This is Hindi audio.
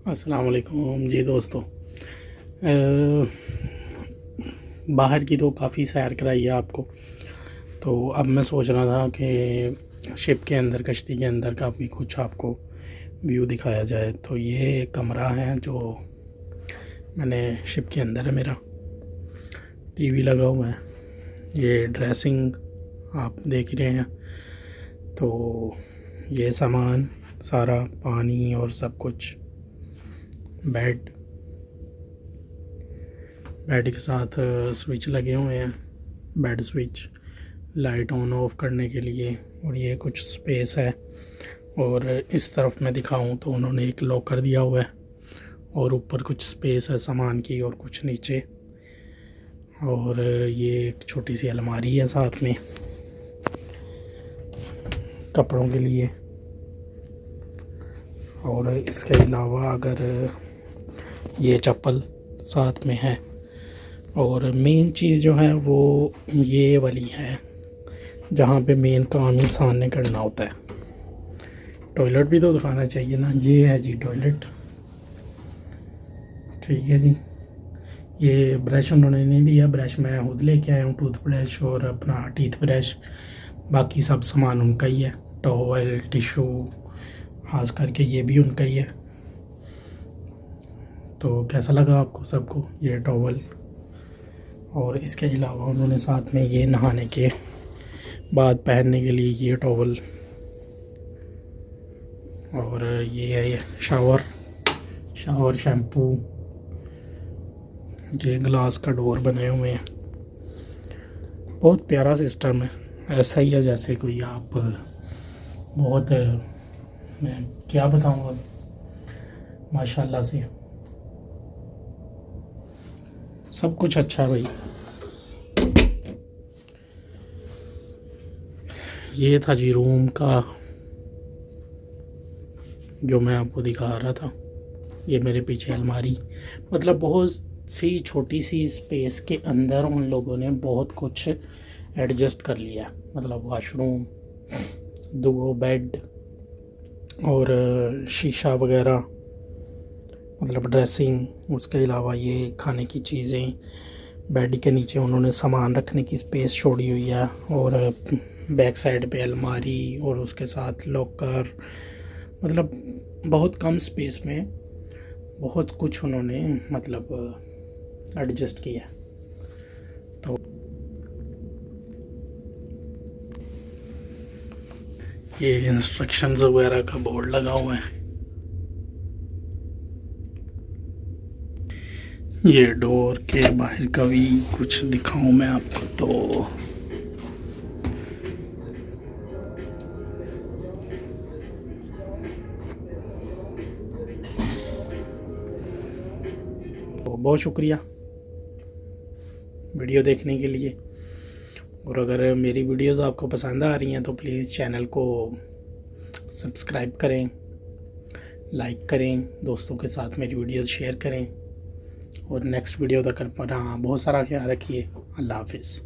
अस्सलाम वालेकुम जी दोस्तों। बाहर की तो काफ़ी सैर कराई है आपको। तो अब मैं सोच रहा था कि शिप के अंदर, कश्ती के अंदर का भी कुछ आपको व्यू दिखाया जाए। तो ये एक कमरा है जो मैंने शिप के अंदर है। मेरा टीवी लगा हुआ है, ये ड्रेसिंग आप देख ही रहे हैं। तो ये सामान सारा, पानी और सब कुछ, बेड के साथ स्विच लगे हुए हैं, bed switch, light on off करने के लिए। और ये कुछ स्पेस है। और इस तरफ मैं दिखाऊं तो उन्होंने एक लॉकर दिया हुआ है और ऊपर कुछ स्पेस है सामान की और कुछ नीचे। और ये एक छोटी सी अलमारी है साथ में कपड़ों के लिए। और इसके अलावा अगर ये चप्पल साथ में है। और मेन चीज़ जो है वो ये वाली है जहाँ पे मेन काम इंसान ने करना होता है। टॉयलेट भी तो दिखाना चाहिए ना। ये है जी टॉयलेट, ठीक है जी। ये ब्रश उन्होंने नहीं दिया, ब्रश मैं खुद लेके आया हूँ, टूथ ब्रश और अपना टीथ ब्रश। बाकी सब सामान उनका ही है, टॉवल, टिशू, खास करके ये भी उनका ही है। तो कैसा लगा आपको सबको ये टॉवल? और इसके अलावा उन्होंने साथ में ये नहाने के बाद पहनने के लिए ये टॉवल। और ये है ये शावर शैम्पू। ये ग्लास का डोर बने हुए हैं। बहुत प्यारा सिस्टम है। ऐसा ही है जैसे कोई आप बहुत, मैं क्या बताऊँ अब, माशाल्लाह से सब कुछ अच्छा है भाई। ये था जी रूम का जो मैं आपको दिखा रहा था। ये मेरे पीछे अलमारी, मतलब बहुत सी छोटी सी स्पेस के अंदर उन लोगों ने बहुत कुछ एडजस्ट कर लिया। मतलब वॉशरूम, 2 बेड और शीशा वगैरह, मतलब ड्रेसिंग। उसके अलावा ये खाने की चीज़ें, बेड के नीचे उन्होंने सामान रखने की स्पेस छोड़ी हुई है। और बैक साइड पे अलमारी और उसके साथ लॉकर। मतलब बहुत कम स्पेस में बहुत कुछ उन्होंने मतलब एडजस्ट किया। तो ये इंस्ट्रक्शंस वगैरह का बोर्ड लगा हुआ है। ये डोर के बाहर का भी कुछ दिखाऊं मैं आपको तो बहुत शुक्रिया वीडियो देखने के लिए। और अगर मेरी वीडियोस आपको पसंद आ रही हैं तो प्लीज़ चैनल को सब्सक्राइब करें, लाइक करें, दोस्तों के साथ मेरी वीडियोस शेयर करें। और नेक्स्ट वीडियो तक अपना बहुत सारा ख्याल रखिए। अल्लाह हाफिज़।